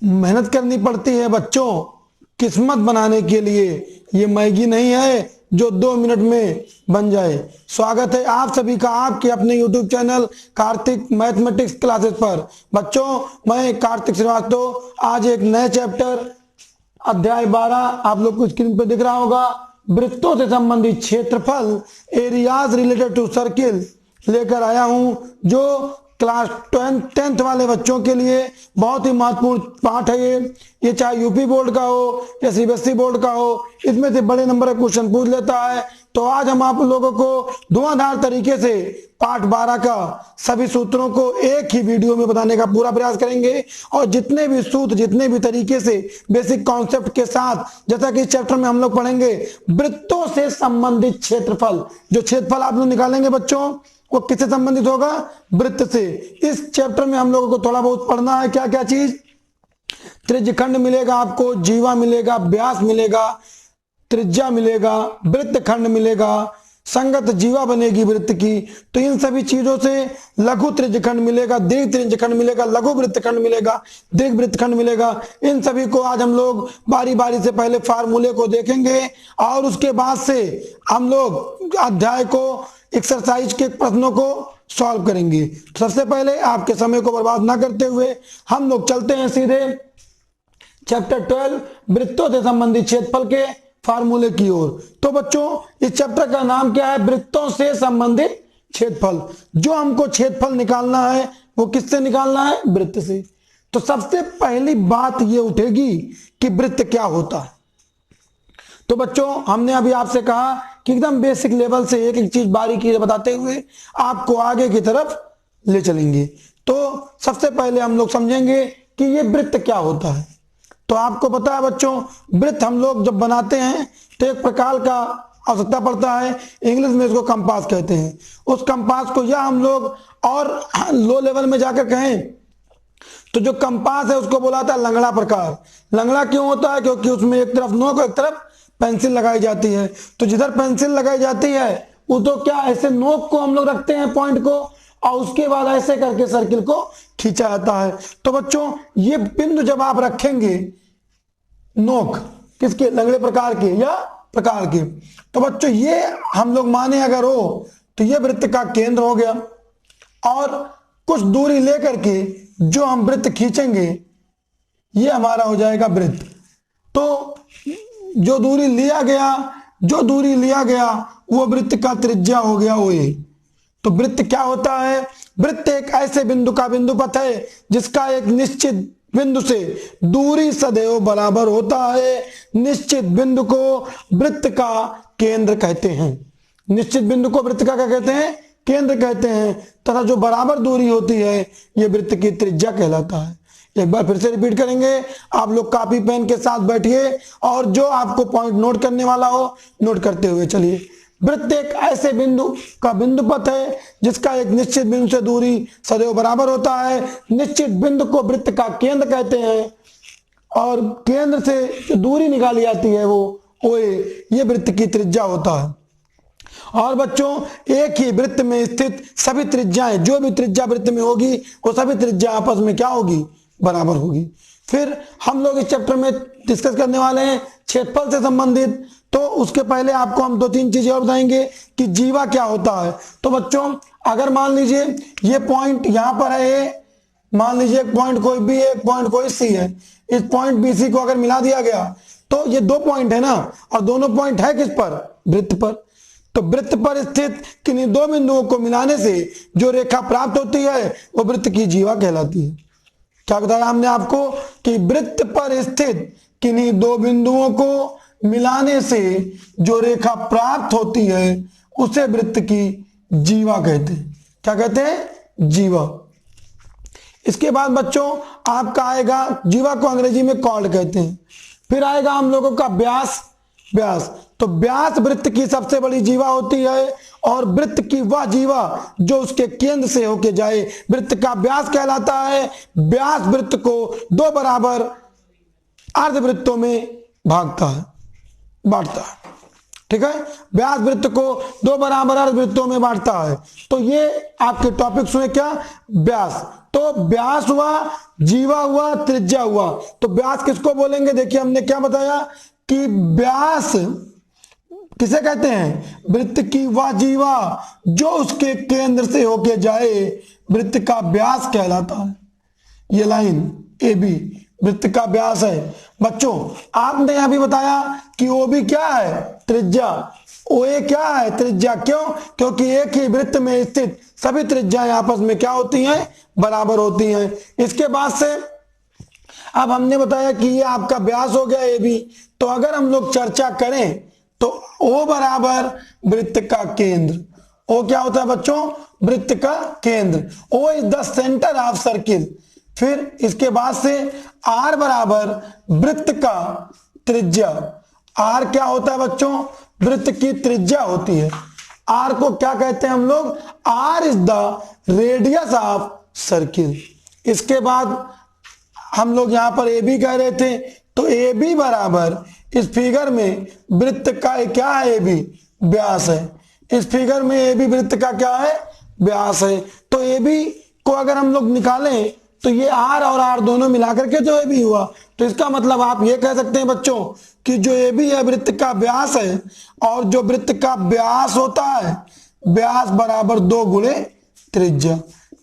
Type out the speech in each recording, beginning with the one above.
मेहनत करनी पड़ती है बच्चों किस्मत बनाने के लिए। ये मैगी नहीं है जो 2 मिनट में बन जाए। स्वागत है आप सभी का आपके अपने YouTube channel Kartik mathematics classes पर। बच्चों मैं कार्तिक श्रीवास्तव आज एक नए चैप्टर अध्याय 12 आप लोग को स्क्रीन पर दिख रहा होगा, वृत्तों से संबंधित क्षेत्रफल एरियाज रिलेटेड टू सर्किल लेकर आया हूं, जो क्लास 10th वाले बच्चों के लिए बहुत ही महत्वपूर्ण पाठ है। ये चाहे यूपी बोर्ड का हो या सीबीएसई बोर्ड का हो, इसमें से बड़े नंबर का क्वेश्चन पूछ लेता है। तो आज हम आप लोगों को धुआंधार तरीके से पाठ 12 का सभी सूत्रों को एक ही वीडियो में बताने का पूरा प्रयास करेंगे, और जितने भी सूत्र जितने भी तरीके से बेसिक कॉन्सेप्ट के साथ, जैसा कि इस चैप्टर में हम लोग पढ़ेंगे वृत्तों से संबंधित क्षेत्रफल। जो क्षेत्रफल आप लोग निकालेंगे बच्चों वो किससे संबंधित होगा? वृत्त से। इस चैप्टर में हम लोगों को थोड़ा बहुत पढ़ना है क्या क्या चीज। त्रिज्यखंड मिलेगा आपको, जीवा मिलेगा, व्यास मिलेगा, त्रिज्या मिलेगा, वृत्तखंड मिलेगा, संगत जीवा बनेगी वृत्त की। तो इन सभी चीजों से लघु त्रिज्यखंड मिलेगा, दीर्घ त्रिज्यखंड मिलेगा, लघु वृत्तखंड मिलेगा, दीर्घ वृत्तखंड मिलेगा। इन सभी को आज हम लोग बारी बारी से पहले फार्मूले को देखेंगे और उसके बाद से हम लोग अध्याय को एक्सरसाइज के प्रश्नों को सॉल्व करेंगे। सबसे पहले आपके समय को बर्बाद ना करते हुए हम लोग चलते हैं सीधे चैप्टर 12 वृत्तों से संबंधित क्षेत्रफल के फार्मूले की ओर। तो बच्चों इस चैप्टर का नाम क्या है? वृत्तों से संबंधित क्षेत्रफल। जो हमको क्षेत्रफल निकालना है वो किससे निकालना है? वृत्त से। तो सबसे पहली बात ये उठेगी कि वृत्त क्या होता है। तो बच्चों हमने अभी आपसे कहा कि एकदम बेसिक लेवल से एक एक चीज बारीकी से बताते हुए आपको आगे की तरफ ले चलेंगे। तो सबसे पहले हम लोग समझेंगे कि ये वृत्त क्या होता है। तो आपको पता है बच्चों, वृत्त हम लोग जब बनाते हैं तो एक प्रकार का आवश्यकता पड़ता है, इंग्लिश में इसको कंपास कहते हैं। उस कंपास को या हम लोग और लो लेवल में जाकर कहें तो जो कंपास है उसको बोला था लंगड़ा प्रकार। लंगड़ा क्यों होता है? क्योंकि उसमें एक तरफ नोक एक तरफ पेंसिल लगाई जाती है। तो जिधर पेंसिल लगाई जाती है वो तो क्या ऐसे नोक को हम लोग रखते हैं पॉइंट को, और उसके बाद ऐसे करके सर्किल को खींचा जाता है। तो बच्चों ये बिंदु जब आप रखेंगे नोक किसके? लंगड़े प्रकार के या प्रकार के। तो बच्चों ये हम लोग माने अगर हो तो ये वृत्त का केंद्र हो गया, और कुछ दूरी लेकर के जो हम वृत्त खींचेंगे ये हमारा हो जाएगा वृत्त। तो जो दूरी लिया गया वो वृत्त का त्रिज्या हो गया OA। तो वृत्त क्या होता है? वृत्त एक ऐसे बिंदु का बिंदुपथ है जिसका एक निश्चित बिंदु से दूरी सदैव बराबर होता है। निश्चित बिंदु को वृत्त का केंद्र कहते हैं। निश्चित बिंदु को वृत्त का क्या कहते हैं? केंद्र कहते हैं। तथा जो बराबर दूरी होती है यह वृत्त की त्रिज्या कहलाता है। एक बार फिर से रिपीट करेंगे, आप लोग कापी पेन के साथ बैठिए और जो आपको पॉइंट नोट करने वाला हो नोट करते हुए चलिए। वृत्त एक ऐसे बिंदु का बिंदुपथ है जिसका एक निश्चित बिंदु से दूरी सदैव बराबर होता है। निश्चित बिंदु को वृत्त का केंद्र कहते हैं, और केंद्र से जो दूरी निकाली जाती है वो OA, ये वृत्त की त्रिज्या होता है। और बच्चों एक ही वृत्त में स्थित सभी त्रिज्याएं, जो भी त्रिज्या वृत्त में होगी वो सभी त्रिज्या आपस में क्या होगी? बराबर होगी। फिर हम लोग इस चैप्टर में डिस्कस करने वाले हैं क्षेत्रफल से संबंधित। तो उसके पहले आपको हम 2-3 चीजें और बताएंगे कि जीवा क्या होता है। तो बच्चों अगर मान लीजिए ये पॉइंट यहां पर है, मान लीजिए एक पॉइंट कोई B है, एक पॉइंट कोई C है। इस पॉइंट BC को अगर मिला दिया गया तो ये 2 पॉइंट है ना, और दोनों पॉइंट है किस पर? वृत्त पर। तो वृत्त पर स्थित किन्हीं 2 बिंदुओं को मिलाने से जो रेखा प्राप्त होती है वो वृत्त की जीवा कहलाती है। क्या बताया हमने आपको कि वृत्त पर स्थित किन्हीं 2 बिंदुओं को मिलाने से जो रेखा प्राप्त होती है उसे वृत्त की जीवा कहते हैं। क्या कहते हैं? जीवा। इसके बाद बच्चों आपका आएगा, जीवा को अंग्रेजी में कॉर्ड कहते हैं। फिर आएगा हम लोगों का व्यास। व्यास तो व्यास वृत्त की सबसे बड़ी जीवा होती है, और वृत्त की वह जीवा जो उसके केंद्र से होके जाए वृत्त का व्यास कहलाता है। व्यास वृत्त को 2 बराबर अर्धवृत्तों में बांटता है। ठीक है, व्यास वृत्त को 2 बराबर अर्धवृत्तों में बांटता है। तो ये आपके टॉपिक्स हुए क्या? व्यास। तो व्यास हुआ, जीवा हुआ, त्रिज्या हुआ। तो व्यास किसको बोलेंगे? देखिए हमने क्या बताया कि व्यास किसे कहते हैं? वृत्त की वह जीवा जो उसके केंद्र से होके जाए वृत्त का व्यास कहलाता है। ये लाइन ए बी वृत्त का व्यास है। बच्चों आपने अभी बताया कि ओ बी क्या है? त्रिज्या। ओ ए क्या है? त्रिज्या। क्यों? क्योंकि एक ही वृत्त में स्थित सभी त्रिज्याएं आपस में क्या होती हैं? बराबर होती हैं। इसके बाद से अब हमने बताया कि ये आपका व्यास हो गया ए बी। तो अगर हम लोग चर्चा करें तो O बराबर वृत्त का केंद्र। O क्या होता है बच्चों? वृत्त का केंद्र। O is the centre of circle. फिर इसके बाद से R बराबर वृत्त का त्रिज्या। R क्या होता है बच्चों? वृत्त की त्रिज्या होती है। R को क्या कहते हैं हम लोग? R is the radius of circle. इसके बाद हम लोग यहां पर AB कह रहे थे, तो AB बराबर इस फिगर में वृत्त का क्या है? AB व्यास है। इस फिगर में AB वृत्त का क्या है? व्यास है। तो AB को अगर हम लोग निकालें तो ये R और R दोनों मिलाकर के जो AB हुआ। तो इसका मतलब आप ये कह सकते हैं बच्चों कि जो AB है वृत्त का व्यास है, और जो वृत्त का व्यास होता है व्यास बराबर 2 गुणे त्रिज्या।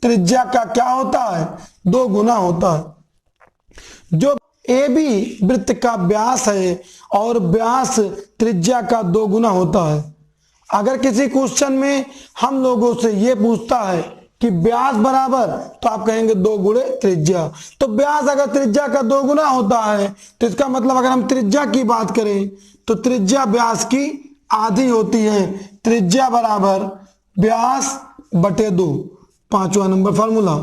त्रिज्या का क्या होता है? 2 गुना होता है। जो AB वृत्त का व्यास है और व्यास त्रिज्या का 2 गुना होता है। अगर किसी क्वेश्चन में हम लोगों से यह पूछता है कि व्यास बराबर, तो आप कहेंगे 2 गुणे त्रिज्या। तो व्यास अगर त्रिज्या का 2 गुना होता है तो इसका मतलब अगर हम त्रिज्या की बात करें तो त्रिज्या व्यास की आधी होती है। त्रिज्या बराबर व्यास बटे 2। 5वां नंबर फॉर्मूला।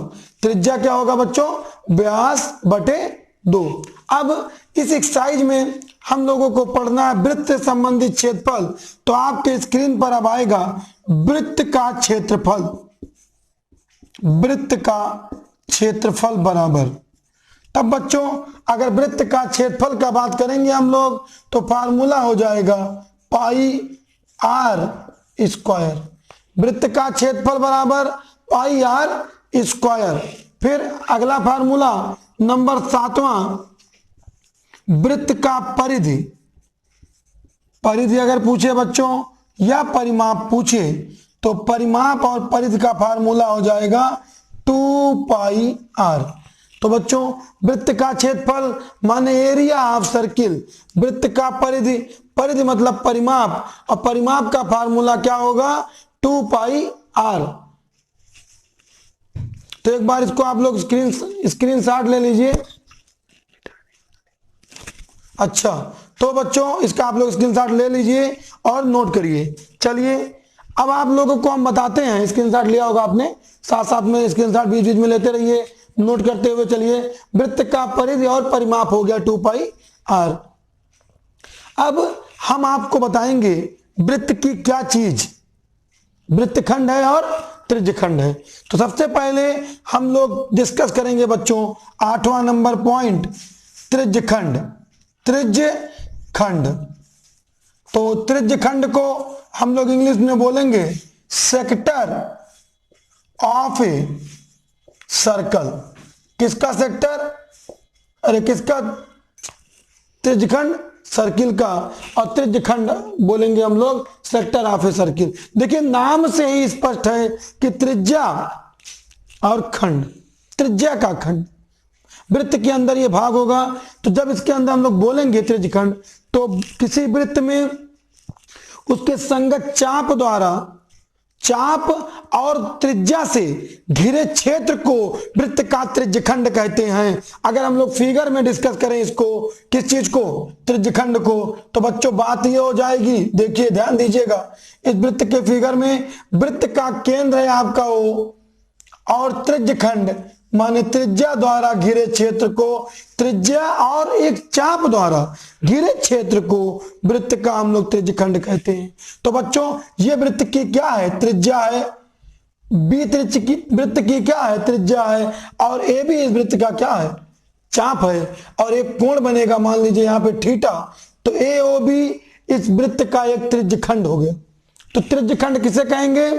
त्रिज्या क्या होगा बच्चों? व्यास बटे 2। अब इस एक्सरसाइज में हम लोगों को पढ़ना है वृत्त से संबंधित क्षेत्रफल। तो आपके स्क्रीन पर अब आएगा वृत्त का क्षेत्रफल। वृत्त का क्षेत्रफल बराबर, तब बच्चों अगर वृत्त का क्षेत्रफल का बात करेंगे हम लोग तो फार्मूला हो जाएगा पाई आर स्क्वायर। वृत्त का क्षेत्रफल बराबर पाई आर स्क्वायर। फिर अगला फार्मूला नंबर 7वां, वृत्त का परिधि। परिधि अगर पूछे बच्चों या परिमाप पूछे तो परिमाप और परिधि का फार्मूला हो जाएगा 2 पाई आर। तो बच्चों वृत्त का क्षेत्रफल माने एरिया ऑफ सर्किल, वृत्त का परिधि, परिधि मतलब परिमाप, और परिमाप का फार्मूला क्या होगा? 2 पाई आर। तो एक बार इसको आप लोग स्क्रीनशॉट ले लीजिए। अच्छा, तो बच्चों इसका आप लोग स्क्रीनशॉट ले लीजिए और नोट करिए। चलिए अब आप लोगों को हम बताते हैं, स्क्रीनशॉट लिया होगा आपने, साथ साथ में स्क्रीनशॉट बीच बीच में लेते रहिए, नोट करते हुए चलिए। वृत्त का परिधि और परिमाप हो गया 2 पाई आर। अब हम आपको बताएंगे वृत्त की क्या चीज? वृत्तखंड है और त्रिज्यखंड है। तो सबसे पहले हम लोग डिस्कस करेंगे बच्चों 8वां नंबर पॉइंट, त्रिज्यखंड। त्रिज्यखंड, तो त्रिज्यखंड को हम लोग इंग्लिश में बोलेंगे सेक्टर ऑफ ए सर्कल। किसका सेक्टर? अरे किसका? त्रिज्यखंड सर्किल का, और त्रिज्यखंड बोलेंगे हम लोग सेक्टर ऑफ ए सर्किल। देखिए नाम से ही स्पष्ट है कि त्रिज्या और खंड, त्रिज्या का खंड वृत्त के अंदर ये भाग होगा। तो जब इसके अंदर हम लोग बोलेंगे त्रिज्यखंड, तो किसी वृत्त में उसके संगत चाप द्वारा, चाप और त्रिज्या से घिरे क्षेत्र को वृत्त का त्रिज्यखंड कहते हैं। अगर हम लोग फिगर में डिस्कस करें इसको, किस चीज को? त्रिज्यखंड को, तो बच्चों बात ये हो जाएगी, देखिए ध्यान दीजिएगा, इस वृत्त के फिगर में वृत्त का केंद्र है आपका O, और त्रिज्यखंड माने त्रिज्या द्वारा घिरे क्षेत्र को, त्रिज्या और एक चाप द्वारा घिरे क्षेत्र को वृत्त का हम लोग त्रिज्यखंड कहते हैं। तो बच्चों ये वृत्त की क्या है? त्रिज्या है। बी त्रिज्य की वृत्त की क्या है? त्रिज्या है। और ए भी इस वृत्त का क्या है? चाप है। और एक कोण बनेगा, मान लीजिए यहाँ पे थीटा, तो ए ओ बी इस वृत्त का एक त्रिज्यखंड हो गया। तो त्रिज्यखंड किसे कहेंगे?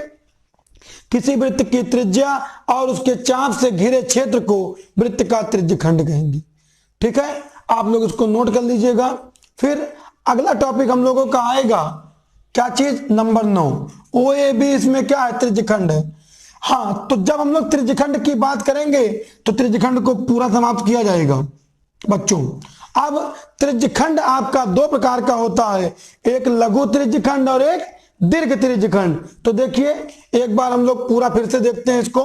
किसी वृत्त की त्रिज्या और उसके चाप से घिरे क्षेत्र को वृत्त का त्रिज्यखंड कहेंगे। ठीक है, आप लोग इसको नोट कर लीजिएगा। फिर अगला टॉपिक हम लोगों का आएगा, क्या चीज, नंबर 9, ओ ए बी, इसमें क्या है, त्रिज्यखंड है। हाँ, तो जब हम लोग त्रिज्यखंड की बात करेंगे तो त्रिज्यखंड को पूरा समाप्त किया जाएगा बच्चों। अब त्रिज्यखंड आपका दो प्रकार का होता है, एक लघु त्रिज्यखंड और एक दीर्घ त्रिज्यखंड। तो देखिए एक बार हम लोग पूरा फिर से देखते हैं इसको।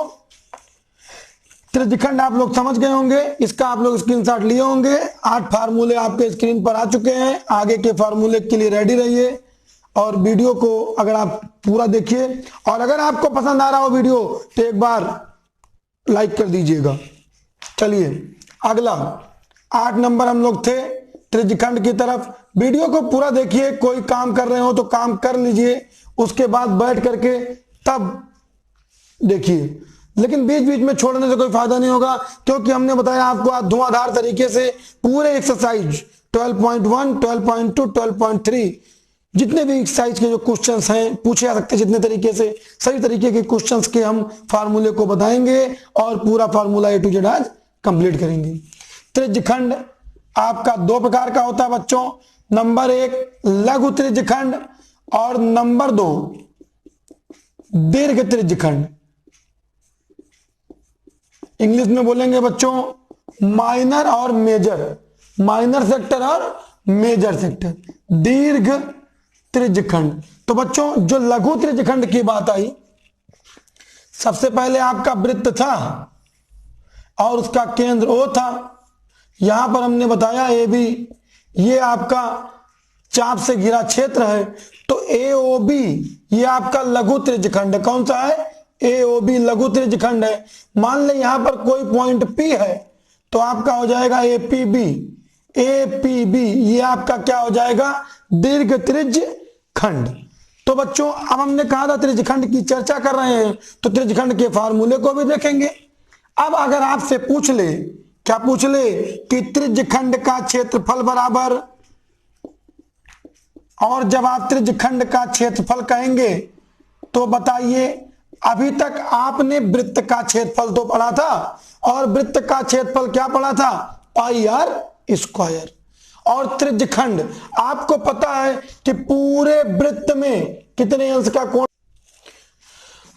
त्रिज्यखंड आप लोग समझ गए होंगे, इसका आप लोग स्क्रीनशॉट लिए होंगे। 8 फार्मूले आपके स्क्रीन पर आ चुके हैं, आगे के फार्मूले के लिए रेडी रहिए और वीडियो को अगर आप पूरा देखिए, और अगर आपको पसंद आ रहा हो वीडियो तो एक बार लाइक कर दीजिएगा। चलिए अगला 8 नंबर हम लोग थे त्रिज्यखंड की तरफ। वीडियो को पूरा देखिए, कोई काम कर रहे हो तो काम कर लीजिए, उसके बाद बैठ करके तब देखिए, लेकिन बीच बीच में छोड़ने से कोई फायदा नहीं होगा, क्योंकि हमने बताया आपको धुआंधार तरीके से पूरे एक्सरसाइज 12.1, 12.2, 12.3 जितने भी एक्सरसाइज के जो क्वेश्चंस हैं पूछे जा सकते हैं जितने तरीके से, सभी तरीके के क्वेश्चंस के हम फार्मूले को बताएंगे और पूरा फार्मूला A to Z आज कंप्लीट करेंगे। त्रिज्यखंड आपका दो प्रकार का होता है बच्चों, नंबर 1 लघु त्रिज्यखंड और नंबर 2 दीर्घ त्रिज्यखंड। इंग्लिश में बोलेंगे बच्चों माइनर और मेजर, माइनर सेक्टर और मेजर सेक्टर, दीर्घ त्रिज्यखंड। तो बच्चों जो लघु त्रिज्यखंड की बात आई, सबसे पहले आपका वृत्त था और उसका केंद्र O था। यहां पर हमने बताया ए बी, ये आपका चाप से घिरा क्षेत्र है, तो AOB ये आपका लघु त्रिज्यखंड है। कौन सा है, AOB लघु त्रिज्यखंड है। मान ले यहां पर कोई पॉइंट P है तो आपका हो जाएगा APB, APB ये आपका क्या हो जाएगा, दीर्घ त्रिज्यखंड। तो बच्चों अब हमने कहा था त्रिज्यखंड की चर्चा कर रहे हैं तो त्रिज्यखंड के फार्मूले को भी देखेंगे। अब अगर आपसे पूछ ले, क्या पूछ ले कि त्रिज्यखंड का क्षेत्रफल बराबर, और जब आप त्रिज्यखंड का क्षेत्रफल कहेंगे तो बताइए, अभी तक आपने वृत्त का क्षेत्रफल तो पढ़ा था और वृत्त का क्षेत्रफल क्या पढ़ा था, पाई आर स्क्वायर। और त्रिज्यखंड आपको पता है कि पूरे वृत्त में कितने अंश का कोण,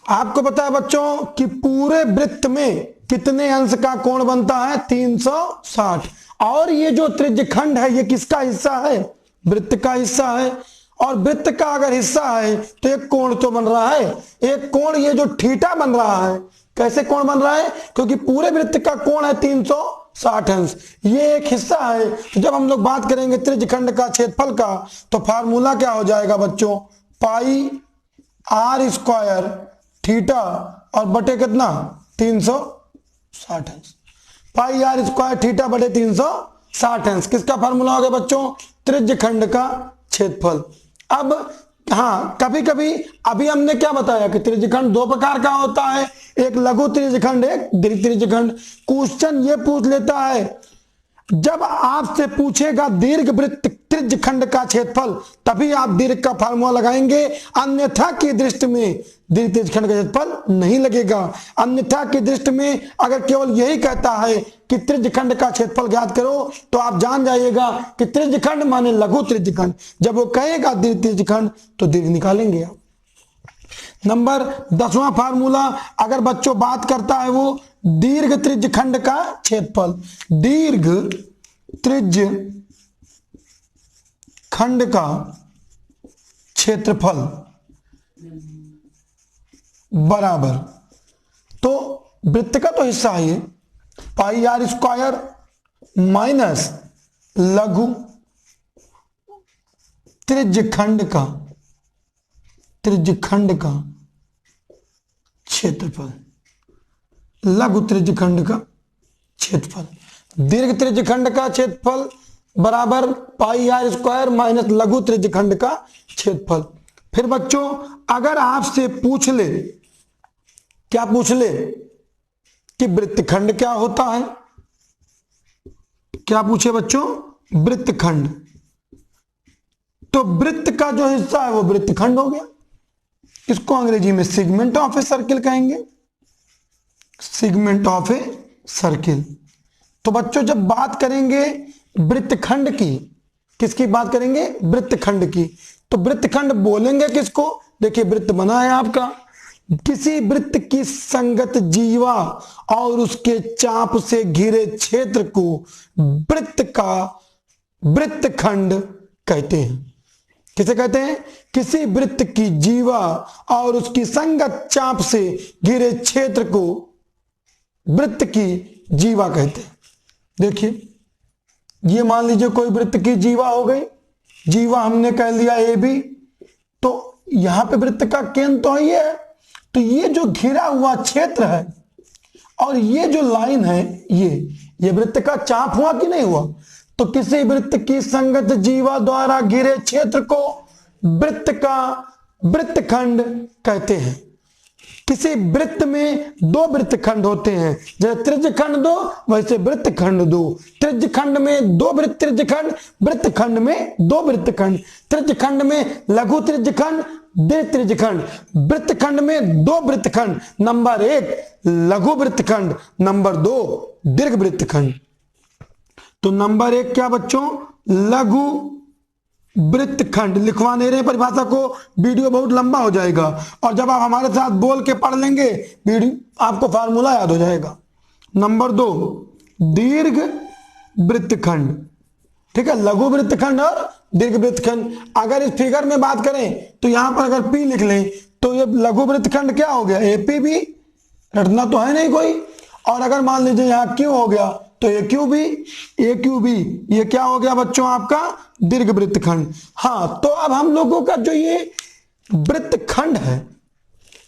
आपको पता है बच्चों कि पूरे वृत्त में कितने अंश का कोण बनता है, 360। और ये जो त्रिज्यखंड है ये किसका हिस्सा है, वृत्त का हिस्सा है। और वृत्त का अगर हिस्सा है तो एक कोण तो बन रहा है, एक कोण ये जो थीटा बन रहा है, कैसे कोण बन रहा है, क्योंकि पूरे वृत्त का कोण है 360 अंश, ये एक हिस्सा है। तो जब हम लोग बात करेंगे त्रिज्यखंड का क्षेत्रफल का तो फार्मूला क्या हो जाएगा बच्चों, पाई आर स्क्वायर थीटा और बटे कितना, 360 अंश। पाई आर स्क्वायर थीटा बटे 360 अंश किसका फार्मूला हो गया बच्चों, त्रिज्यखंड का क्षेत्रफल। अब हाँ, कभी कभी अभी हमने क्या बताया कि त्रिज्यखंड दो प्रकार का होता है, एक लघु त्रिज्यखंड, एक दीर्घ त्रिज्यखंड। क्वेश्चन ये पूछ लेता है, जब आपसे पूछेगा दीर्घ वृत्त त्रिज्यखंड का क्षेत्रफल तभी आप दीर्घ का फार्मूला लगाएंगे, अन्यथा की दृष्टि में दीर्घ त्रिज्यखंड का क्षेत्रफल नहीं लगेगा। अन्यथा की दृष्टि में अगर केवल यही कहता है कि त्रिज्यखंड का क्षेत्रफल ज्ञात करो तो आप जान जाइएगा कि त्रिज्यखंड माने लघु त्रिज्यखंड, जब वो कहेगा दीर्घ त्रिज्यखंड तो दीर्घ निकालेंगे आप। नंबर 10वां फार्मूला अगर बच्चों बात करता है वो दीर्घ त्रिज्यखंड का क्षेत्रफल, दीर्घ त्रिज्यखंड का क्षेत्रफल बराबर, तो वृत्त का तो हिस्सा है पाई आर स्क्वायर माइनस लघु त्रिज्यखंड का क्षेत्रफल, लघु त्रिज्यखंड का क्षेत्रफल। दीर्घ त्रिज्यखंड का क्षेत्रफल बराबर पाई आर स्क्वायर माइनस लघु त्रिज्यखंड का क्षेत्रफल। फिर बच्चों अगर आपसे पूछ ले, क्या पूछ ले कि वृत्तखंड क्या होता है, क्या पूछे बच्चों, वृत्तखंड, तो वृत्त का जो हिस्सा है वो वृत्तखंड हो गया। इसको अंग्रेजी में सेगमेंट ऑफ ए सर्किल कहेंगे, सेगमेंट ऑफ ए सर्किल। तो बच्चों जब बात करेंगे वृत्तखंड की, किसकी बात करेंगे? वृत्तखंड की। तो वृत्तखंड बोलेंगे किसको? देखिए वृत्त बना है आपका, किसी वृत्त की संगत जीवा और उसके चाप से घिरे क्षेत्र को वृत्त का वृत्तखंड कहते हैं। किसे कहते हैं? किसी वृत्त की जीवा और उसकी संगत चाप से घिरे क्षेत्र को वृत्त की जीवा कहते हैं। देखिए ये मान लीजिए कोई वृत्त की जीवा हो गई, जीवा हमने कह लिया ए बी, तो यहां पे वृत्त का केंद्र तो ये है, तो ये जो घिरा हुआ क्षेत्र है और ये जो लाइन है ये वृत्त का चाप हुआ कि नहीं हुआ? तो किसी वृत्त की संगत जीवा द्वारा घिरे क्षेत्र को वृत्त का वृत्तखंड कहते हैं। किसी वृत्त में दो वृत्तखंड होते हैं, जैसे त्रिज्यखंड दो वैसे वृत्तखंड दो। त्रिज्यखंड में दो त्रिज्यखंड, वृत्तखंड में दो वृत्तखंड। त्रिज्यखंड में लघु त्रिज्यखंड, दीर्घ त्रिज्यखंड। वृत्तखंड में दो वृत्तखंड, नंबर 1 लघु वृत्तखंड, नंबर 2 दीर्घ वृत्तखंड। तो नंबर 1 क्या बच्चों? लघु वृत्तखंड। लिखवा नहीं रहे परिभाषा को, वीडियो बहुत लंबा हो जाएगा, और जब आप हमारे साथ बोल के पढ़ लेंगे वीडियो आपको फार्मूला याद हो जाएगा। नंबर 2 दीर्घ वृत्तखंड, ठीक है, लघु वृत्तखंड और दीर्घ वृत्तखंड। अगर इस फिगर में बात करें तो यहां पर अगर पी लिख लें तो ये लघु वृत्तखंड क्या हो गया? एपी भी, रटना तो है नहीं कोई। और अगर मान लीजिए यहां क्यू हो गया तो ए क्यू बी, ये क्या हो गया बच्चों? आपका दीर्घ वृत्तखंड। हाँ, तो अब हम लोगों का जो ये वृत्तखंड है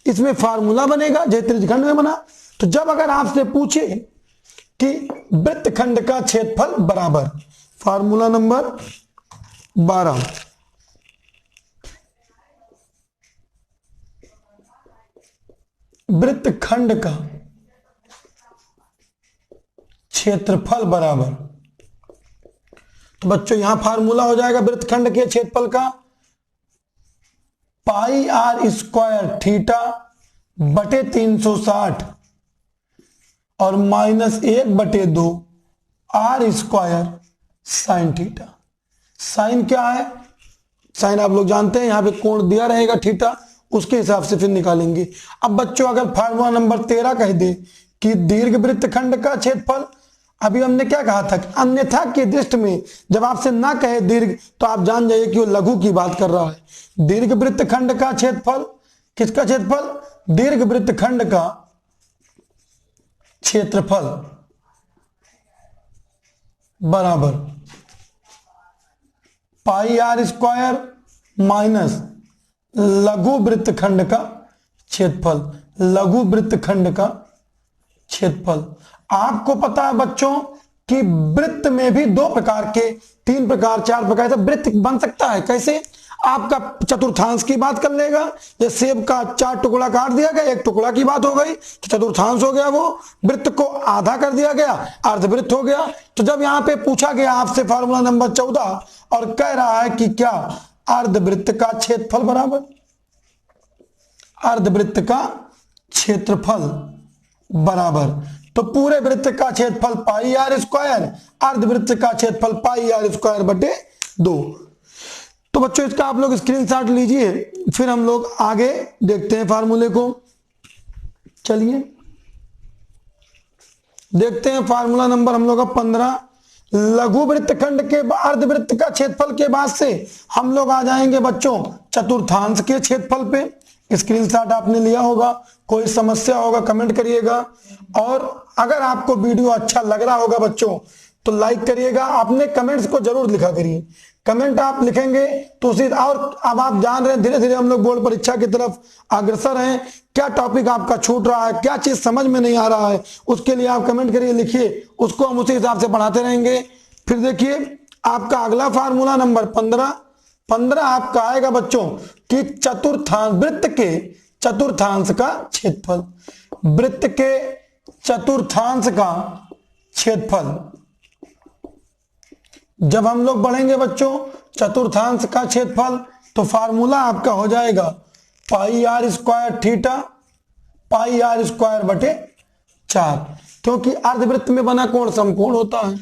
इसमें फार्मूला बनेगा जैसे त्रिज्यखंड में बना। तो जब अगर आपसे पूछे कि वृत्तखंड का क्षेत्रफल बराबर, फार्मूला नंबर 12, वृत्तखंड का क्षेत्रफल बराबर, तो बच्चों यहां फार्मूला हो जाएगा वृत्तखंड के क्षेत्रफल का पाई आर स्क्वायर थीटा बटे 360 और -1/2 r square sine theta. Sine क्या है? साइन आप लोग जानते हैं, यहां पे कोण दिया रहेगा थीटा, उसके हिसाब से फिर निकालेंगे। अब बच्चों अगर फार्मूला नंबर 13 कह दे कि दीर्घ वृत्तखंड का क्षेत्रफल, अभी हमने क्या कहा था कि अन्यथा की दृष्टि में जब आपसे ना कहे दीर्घ तो आप जान जाइए कि वो लघु की बात कर रहा है। दीर्घ वृत्तखंड का क्षेत्रफल, किसका क्षेत्रफल? दीर्घ वृत्तखंड का क्षेत्रफल बराबर पाई आर स्क्वायर माइनस लघु वृत्तखंड का क्षेत्रफल, लघु वृत्तखंड का क्षेत्रफल। आपको पता है बच्चों कि वृत्त में भी दो प्रकार के, 3 प्रकार 4 प्रकार से वृत्त बन सकता है। कैसे? आपका चतुर्थांश की बात कर लेगा, जैसे सेब का 4 टुकड़ा काट दिया गया, 1 टुकड़ा की बात हो गई तो चतुर्थांश हो गया। वो वृत्त को आधा कर दिया गया, अर्धवृत्त हो गया। तो जब यहां पे पूछा गया आपसे फार्मूला नंबर 14 और कह रहा है कि क्या अर्धवृत्त का क्षेत्रफल बराबर, अर्धवृत्त का क्षेत्रफल बराबर, तो पूरे वृत्त का क्षेत्रफल पाई आर स्क्वायर, अर्धवृत्त का क्षेत्रफल पाई आर स्क्वायर बटे 2। तो बच्चों इसका आप लोग स्क्रीनशॉट लीजिए, फिर हम लोग आगे देखते हैं फार्मूले को। चलिए देखते हैं फार्मूला नंबर हम लोग का 15। लघु वृत्तखंड के अर्धवृत्त का क्षेत्रफल के बाद से हम लोग आ जाएंगे बच्चों चतुर्थांश के क्षेत्रफल पे। स्क्रीनशॉट आपने लिया होगा, कोई समस्या होगा कमेंट करिएगा, और अगर आपको वीडियो अच्छा लग रहा होगा बच्चों तो लाइक करिएगा। अपने कमेंट्स को जरूर लिखा करिए, कमेंट आप लिखेंगे तो उसी। और अब आप जान रहे हैं धीरे धीरे हम लोग बोर्ड परीक्षा की तरफ अग्रसर हैं। क्या टॉपिक आपका छूट रहा है, क्या चीज समझ में नहीं आ रहा है, उसके लिए आप कमेंट करिए, लिखिए, उसको हम उसी हिसाब से पढ़ाते रहेंगे। फिर देखिए आपका अगला फार्मूला नंबर 15 आपका आएगा बच्चों कि चतुर्थांश, वृत्त के चतुर्थांश का क्षेत्रफल, वृत्त के चतुर्थांश का क्षेत्रफल। जब हम लोग पढ़ेंगे बच्चों चतुर्थांश का क्षेत्रफल तो फार्मूला आपका हो जाएगा pi r square theta pi r square बटे 4, क्योंकि अर्धवृत्त में बना कोण समकोण होता है।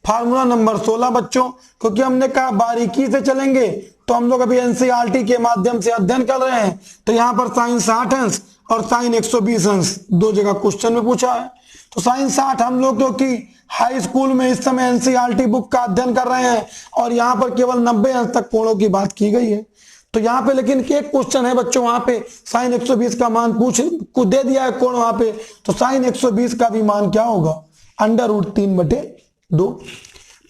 फार्मूला नंबर 16 बच्चों, क्योंकि हमने कहा बारीकी से चलेंगे तो हम लोग अभी एनसीईआरटी के माध्यम से अध्ययन कर रहे हैं, तो यहां पर साइन 60 अंश और साइन 120 अंश दो जगह क्वेश्चन में पूछा है। तो साइन 60 हम लोग क्योंकि हाई स्कूल में इस समय एनसीईआरटी बुक का अध्ययन कर रहे हैं और यहां पर केवल 90 अंश तक कोणों की बात की गई है, तो यहां पे लेकिन एक क्वेश्चन है बच्चों, वहां पे साइन 120 का मान कुछ दे दिया है कोण वहां पे, तो साइन 120 का भी मान क्या होगा, √3/2।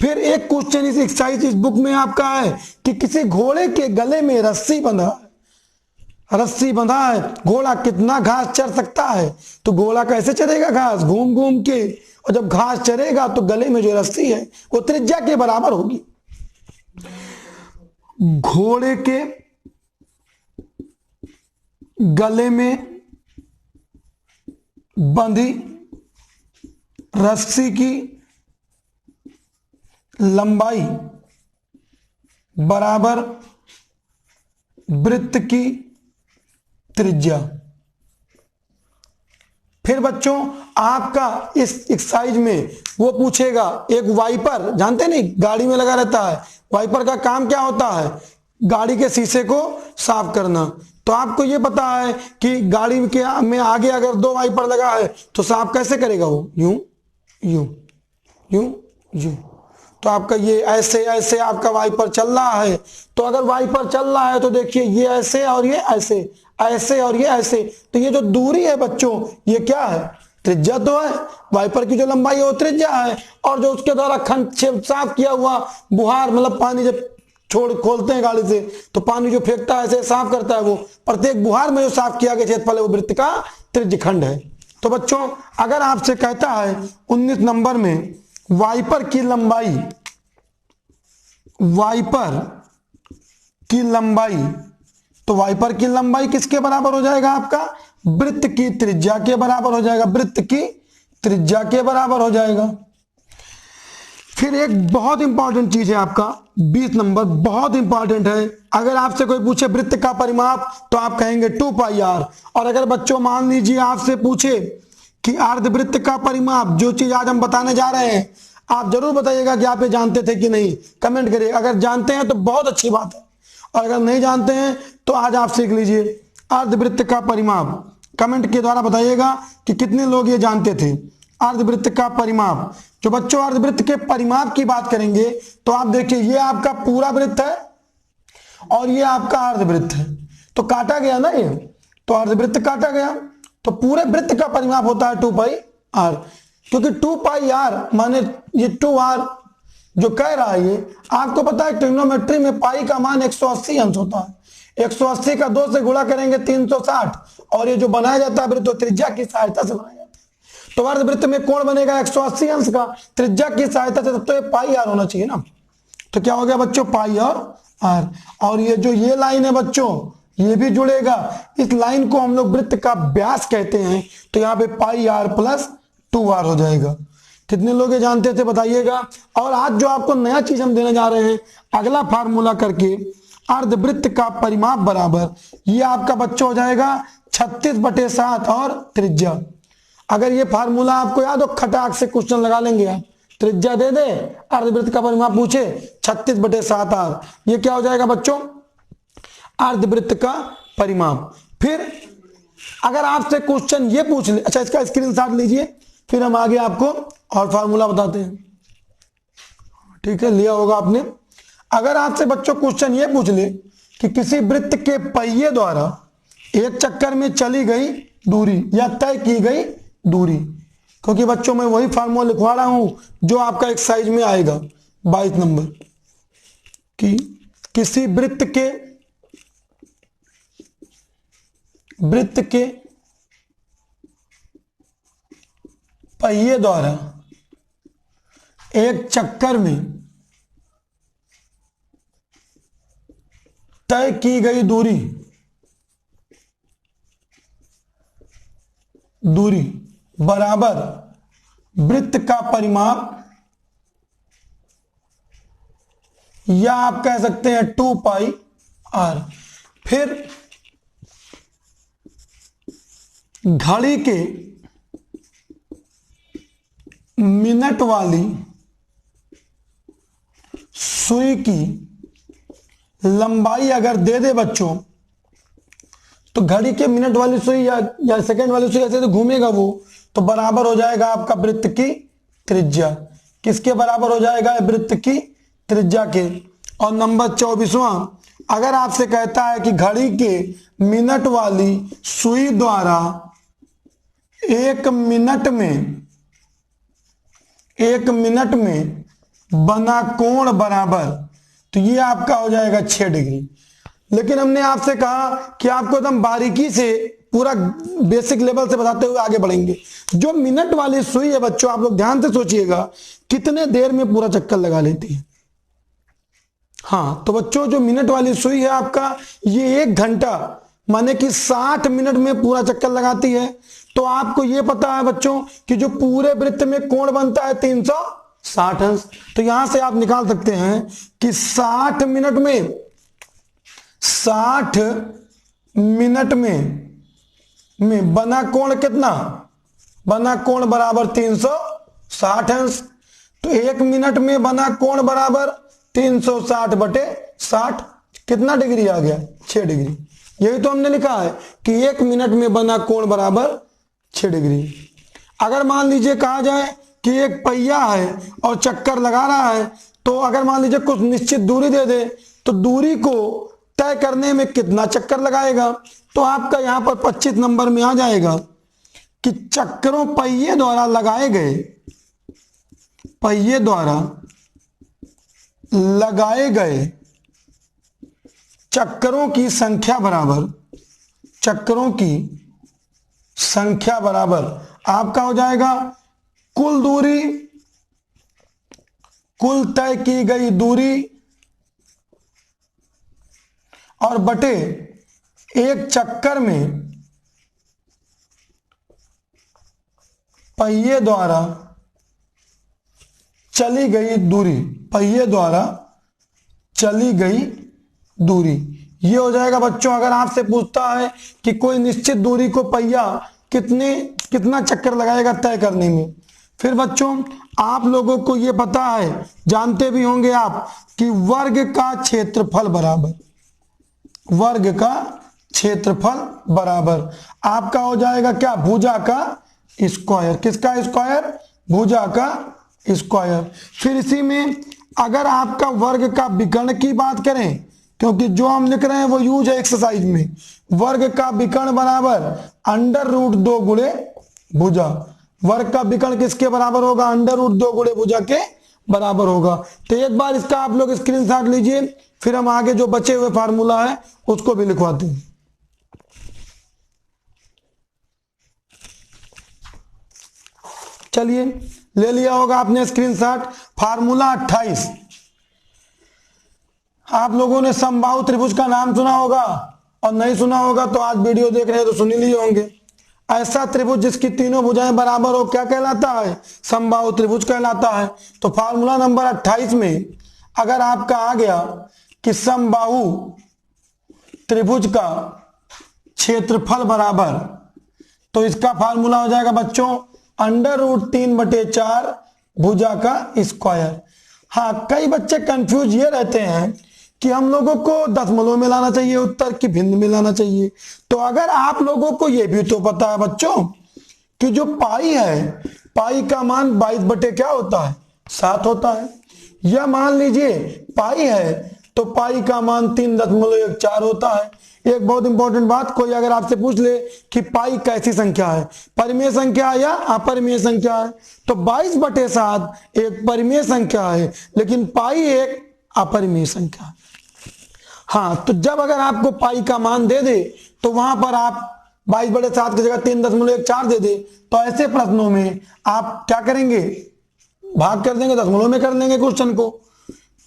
फिर एक क्वेश्चन इस एक्सरसाइज इस बुक में आपका है कि किसी घोड़े के गले में रस्सी बंधा है, घोड़ा कितना घास चर सकता है। तो घोड़ा कैसे चरेगा घास, घूम घूम के, और जब घास चरेगा तो गले में जो रस्सी है वो त्रिज्या के बराबर होगी। घोड़े के गले में बंधी रस्सी की लंबाई बराबर वृत्त की त्रिज्या। फिर बच्चों आपका इस एक्सरसाइज में वो पूछेगा एक वाइपर, जानते नहीं गाड़ी में लगा रहता है, वाइपर का काम क्या होता है, गाड़ी के शीशे को साफ करना। तो आपको ये पता है कि गाड़ी के में आगे अगर 2 वाइपर लगा है तो साफ कैसे करेगा वो, यूं यूं यूं यूं। तो आपका ये ऐसे ऐसे आपका वाइपर चल रहा है, तो अगर वाइपर चल रहा है तो देखिए ये ऐसे और ये ऐसे, ऐसे और ये ऐसे, तो ये जो दूरी है बच्चों ये क्या है, त्रिज्या तो है। वाइपर की जो लंबाई है वो त्रिज्या है, और जो उसके द्वारा साफ किया हुआ बुहार, मतलब पानी जब खोलते हैं गाड़ी से तो पानी जो फेंकता है ऐसे साफ करता है, वो प्रत्येक बुहार में जो साफ किया गया क्षेत्रफल है वो वृत्त का त्रिज्यखंड है। तो बच्चों अगर आपसे कहता है 19 नंबर में वाइपर की लंबाई, तो वाइपर की लंबाई किसके बराबर हो जाएगा, आपका वृत्त की त्रिज्या के बराबर हो जाएगा, वृत्त की त्रिज्या के बराबर हो जाएगा। फिर एक बहुत इंपॉर्टेंट चीज है आपका 20 नंबर, बहुत इंपॉर्टेंट है। अगर आपसे कोई पूछे वृत्त का परिमाप तो आप कहेंगे 2πr, और अगर बच्चों मान लीजिए आपसे पूछे कि अर्धवृत्त का परिमाप, जो चीज आज हम बताने जा रहे हैं, आप जरूर बताइएगा कि आप ये जानते थे कि नहीं, कमेंट करिए। अगर जानते हैं तो बहुत अच्छी बात है, और अगर नहीं जानते हैं तो आज आप सीख लीजिए अर्धवृत्त का परिमाप। कमेंट के द्वारा बताइएगा कि कितने लोग ये जानते थे अर्धवृत्त का परिमाप। जो बच्चों अर्धवृत्त के परिमाप की बात करेंगे तो आप देखिए ये आपका पूरा वृत्त है और ये आपका अर्धवृत्त है, तो काटा गया ना ये, तो अर्धवृत्त काटा गया, तो पूरे वृत्त का परिमाप होता है 2πr, क्योंकि 2πr माने ये 2r जो कह रहा है ये आपको पता है ट्रिग्नोमेट्री में पाई का मान 180 अंश होता है, 180 का 2 से गुणा करेंगे 360, और ये जो बनाया जाता है वृत्त त्रिज्या की सहायता से बनाया जाता है। तो अर्धवृत्त में कोण बनेगा 180 अंश का, त्रिज्या की सहायता से, तो ये πr होना चाहिए ना। तो क्या हो गया बच्चों, पाई और r, और ये जो ये लाइन है बच्चों ये भी जुड़ेगा, इस लाइन को हम लोग वृत्त का व्यास कहते हैं, तो यहाँ पे πr + 2r हो जाएगा। कितने लोग ये जानते थे बताइएगा। और आज जो आपको नया चीज हम देने जा रहे हैं, अगला फार्मूला करके अर्धवृत्त का परिमाप बराबर, ये आपका बच्चों हो जाएगा 36/7 और त्रिज्या। अगर ये फार्मूला आपको याद हो, खटाक से क्वेश्चन लगा लेंगे आप, त्रिज्या दे दे, अर्धवृत्त का परिमाप पूछे 36/7r, ये क्या हो जाएगा बच्चों, अर्धवृत्त का परिमाप। फिर अगर आपसे क्वेश्चन ये पूछ ले, अच्छा इसका स्क्रीनशॉट लीजिए, फिर हम आगे आपको और फार्मूला बताते हैं, ठीक है, लिया होगा आपने। अगर आपसे बच्चों क्वेश्चन ये पूछ ले कि किसी वृत्त के पहिए द्वारा एक चक्कर में चली गई दूरी या तय की गई दूरी, क्योंकि बच्चों मैं वही फार्मूला लिखवा रहा हूं जो आपका एक्सरसाइज में आएगा 22 नंबर, कि किसी वृत्त के पहिए द्वारा एक चक्कर में तय की गई दूरी बराबर वृत्त का परिमाप, या आप कह सकते हैं 2πr। फिर घड़ी के मिनट वाली सुई की लंबाई अगर दे दे बच्चों, तो घड़ी के मिनट वाली सुई या सेकंड वाली सुई ऐसे तो घूमेगा वो, तो बराबर हो जाएगा आपका वृत्त की त्रिज्या। किसके बराबर हो जाएगा? वृत्त की त्रिज्या के। और नंबर 24वां, अगर आपसे कहता है कि घड़ी के मिनट वाली सुई द्वारा एक मिनट में बना कोण बराबर, तो ये आपका हो जाएगा 6 डिग्री। लेकिन हमने आपसे कहा कि आपको एकदम बारीकी से पूरा बेसिक लेवल से बताते हुए आगे बढ़ेंगे। जो मिनट वाली सुई है बच्चों, आप लोग ध्यान से सोचिएगा कितने देर में पूरा चक्कर लगा लेती है। हाँ, तो बच्चों जो मिनट वाली सुई है आपका, ये 1 घंटा माने कि 60 मिनट में पूरा चक्कर लगाती है। तो आपको ये पता है बच्चों कि जो पूरे वृत्त में कोण बनता है 360 अंश। तो यहां से आप निकाल सकते हैं कि 60 मिनट में बना कोण कितना? बना कोण बराबर 360 अंश। तो 1 मिनट में बना कोण बराबर 360/60, कितना डिग्री आ गया? 6 डिग्री। यही तो हमने लिखा है कि 1 मिनट में बना कोण बराबर 6 डिग्री। अगर मान लीजिए कहा जाए कि एक पहिया है और चक्कर लगा रहा है, तो अगर मान लीजिए कुछ निश्चित दूरी दे दे, तो दूरी को तय करने में कितना चक्कर लगाएगा? तो आपका यहां पर 25 नंबर में आ जाएगा कि चक्करों पहिए द्वारा लगाए गए चक्करों की संख्या बराबर आपका हो जाएगा कुल दूरी, कुल तय की गई दूरी, और बटे एक चक्कर में पहिए द्वारा चली गई दूरी। ये हो जाएगा बच्चों। अगर आपसे पूछता है कि कोई निश्चित दूरी को पहिया कितना चक्कर लगाएगा तय करने में। फिर बच्चों आप लोगों को ये पता है, जानते भी होंगे आप, कि वर्ग का क्षेत्रफल बराबर आपका हो जाएगा क्या? भुजा का स्क्वायर। किसका स्क्वायर? भुजा का स्क्वायर। फिर इसी में अगर आपका वर्ग का विकर्ण की बात करें, क्योंकि जो हम लिख रहे हैं वो यूज है एक्सरसाइज में, वर्ग का विकर्ण बराबर √2 गुणे भुजा। वर्ग का विकर्ण किसके बराबर होगा? √2 गुणे भुजा के बराबर होगा। तो एक बार इसका आप लोग स्क्रीनशॉट लीजिए, फिर हम आगे जो बचे हुए फार्मूला है उसको भी लिखवाते हैं। चलिए, ले लिया होगा आपने स्क्रीनशॉट। फार्मूला 28, आप लोगों ने समबाहु त्रिभुज का नाम सुना होगा, और नहीं सुना होगा तो आज वीडियो देख रहे हैं तो सुन लिए होंगे। ऐसा त्रिभुज जिसकी तीनों भुजाएं बराबर हो क्या कहलाता है? समबाहु त्रिभुज कहलाता है। तो फार्मूला नंबर 28 में अगर आपका आ गया कि समबाहु त्रिभुज का क्षेत्रफल बराबर, तो इसका फार्मूला हो जाएगा बच्चों √3/4 भुजा का स्क्वायर। हाँ, कई बच्चे कंफ्यूज ये रहते हैं कि हम लोगों को दशमलव में लाना चाहिए उत्तर की भिन्न में लाना चाहिए। तो अगर आप लोगों को ये भी तो पता है बच्चों कि जो पाई है, पाई का मान 22 क्या होता है? 7 होता है। या मान लीजिए पाई है तो पाई का मान 3.14 होता है। एक बहुत इंपॉर्टेंट बात, कोई अगर आपसे पूछ ले कि पाई कैसी संख्या है, परिमेय संख्या या अपरिमेय संख्या है, तो 22/7 एक परिमेय संख्या है, लेकिन पाई एक अपरिमेय संख्या है। हाँ, तो जब अगर आपको पाई का मान दे दे तो वहां पर आप 22/7 की जगह 3.14 दे दे, तो ऐसे प्रश्नों में आप क्या करेंगे? भाग कर देंगे, दशमलव में कर लेंगे क्वेश्चन को।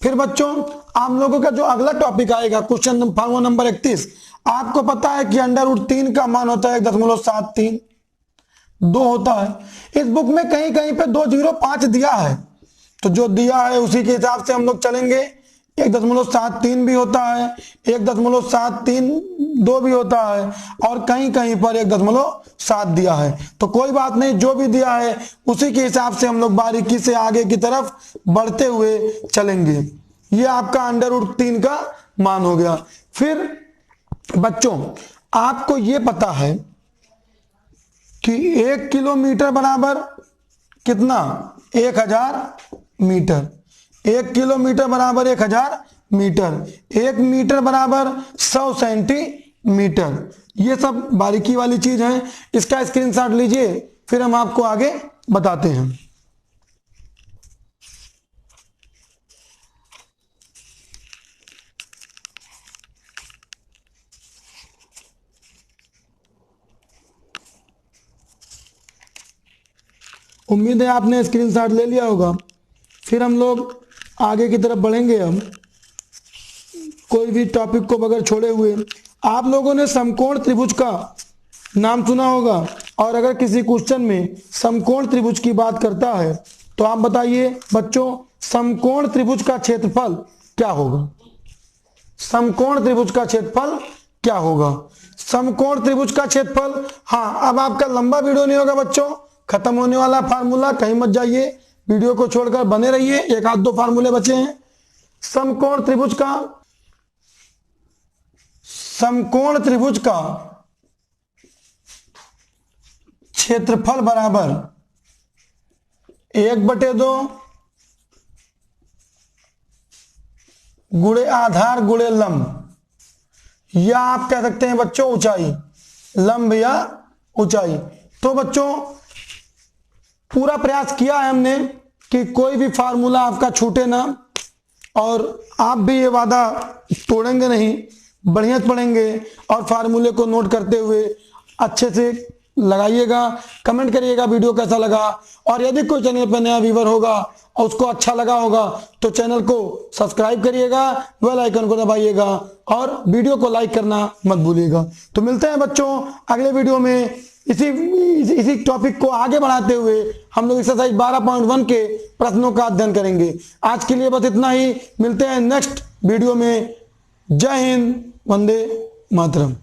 फिर बच्चों आप लोगों का जो अगला टॉपिक आएगा क्वेश्चन नंबर 31, आपको पता है कि √3 का मान होता है 1.73 होता है। इस बुक में कहीं कहीं पे 205 दिया है, तो जो दिया है उसी के हिसाब से हम लोग चलेंगे 1.73 भी होता है, 1.732 भी होता है और कहीं कहीं पर 1.7 दिया है। तो कोई बात नहीं, जो भी दिया है उसी के हिसाब से हम लोग बारीकी से आगे की तरफ बढ़ते हुए चलेंगे। ये आपका √3 का मान हो गया। फिर बच्चों आपको ये पता है कि 1 किलोमीटर बराबर कितना, 1000 मीटर। 1 किलोमीटर बराबर 1000 मीटर। 1 मीटर बराबर 100 सेंटीमीटर। ये सब बारीकी वाली चीज है, इसका स्क्रीनशॉट लीजिए, फिर हम आपको आगे बताते हैं। उम्मीद है आपने स्क्रीनशॉट ले लिया होगा। फिर हम लोग आगे की तरफ बढ़ेंगे। हम कोई भी टॉपिक को बगैर छोड़े हुए, आप लोगों ने समकोण त्रिभुज का नाम सुना होगा, और अगर किसी क्वेश्चन में समकोण त्रिभुज की बात करता है तो आप बताइए बच्चों, समकोण त्रिभुज का क्षेत्रफल क्या होगा? समकोण त्रिभुज का क्षेत्रफल क्या होगा? समकोण त्रिभुज का क्षेत्रफल, हाँ अब आपका लंबा वीडियो नहीं होगा बच्चों, खत्म होने वाला फार्मूला, कहीं मत जाइए, वीडियो को छोड़कर बने रहिए, एक आध दो फार्मूले बचे हैं। समकोण त्रिभुज का क्षेत्रफल बराबर 1/2 गुणे आधार गुणे लंब, या आप कह सकते हैं बच्चों ऊंचाई, लंब या ऊंचाई। तो बच्चों पूरा प्रयास किया है हमने कि कोई भी फार्मूला आपका छूटे ना, और आप भी ये वादा तोड़ेंगे नहीं, बढ़िया पढ़ेंगे और फार्मूले को नोट करते हुए अच्छे से लगाइएगा। कमेंट करिएगा वीडियो कैसा लगा, और यदि कोई चैनल पर नया व्यूवर होगा और उसको अच्छा लगा होगा तो चैनल को सब्सक्राइब करिएगा, बेल आइकन को दबाइएगा और वीडियो को लाइक करना मत भूलिएगा। तो मिलते हैं बच्चों अगले वीडियो में। इसी टॉपिक को आगे बढ़ाते हुए हम लोग एक्सरसाइज 12.1 के प्रश्नों का अध्ययन करेंगे। आज के लिए बस इतना ही, मिलते हैं नेक्स्ट वीडियो में। जय हिंद, वंदे मातरम।